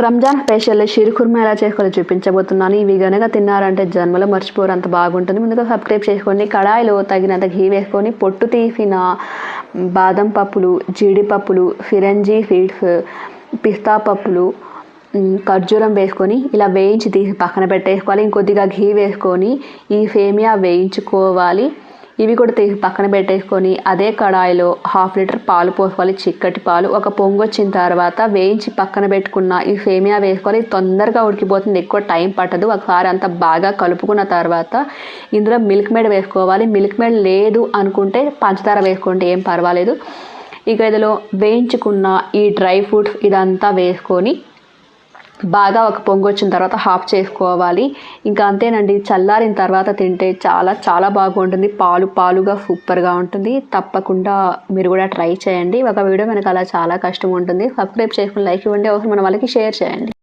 Ramzan special shear kurma ఎలా చేసుకోవాలో చూపించబోతున్నాను. ఇవి గనక తిన్నారంటే జన్మలో మర్చిపోరు, అంత బాగుంటుంది. ముందుగా సబ్స్క్రైబ్ చేసుకోండి. కడాయిలో తగినంత ఘీ వేసుకొని పొట్టు తీసిన బాదం పప్పులు, జీడిపప్పులు, ఫిరంజీ సీడ్స్, పిస్తా పప్పులు, ఖర్జూరం వేసుకొని ఇలా వేయించి తీసి పక్కన పెట్టేసుకోవాలి. ఇంకొద్దిగా ఘీ వేసుకొని ఈ సేమియా వేయించుకోవాలి. ఇవి కూడా తీసి పక్కన పెట్టేసుకొని అదే కడాయిలో 1/2 లీటర్ పాలు పోసుకోవాలి, చిక్కటి పాలు. ఒక పొంగు వచ్చిన తర్వాత వేయించి పక్కన పెట్టుకున్న ఈ సేమియా వేసుకోవాలి. తొందరగా ఉడికిపోతుంది, ఎక్కువ టైం పట్టదు. ఒకసారి అంతా బాగా కలుపుకున్న తర్వాత ఇందులో మిల్క్ మేడ్ వేసుకోవాలి. మిల్క్ మేడ్ లేదు అనుకుంటే పంచదార వేసుకుంటే ఏం పర్వాలేదు. ఇక ఇందులో వేయించుకున్న ఈ డ్రై ఫ్రూట్స్ ఇదంతా వేసుకొని బాగా ఒక పొంగు వచ్చిన తర్వాత ఆఫ్ చేసుకోవాలి. ఇంకా అంతేనండి. చల్లారిన తర్వాత తింటే చాలా చాలా బాగుంటుంది. పాలు పాలుగా సూపర్గా ఉంటుంది. తప్పకుండా మీరు కూడా ట్రై చేయండి. ఒక వీడియో వెనకాల చాలా కష్టం ఉంటుంది. సబ్స్క్రైబ్ చేసుకుని లైక్ ఇవ్వండి, అవసరం మన వాళ్ళకి షేర్ చేయండి.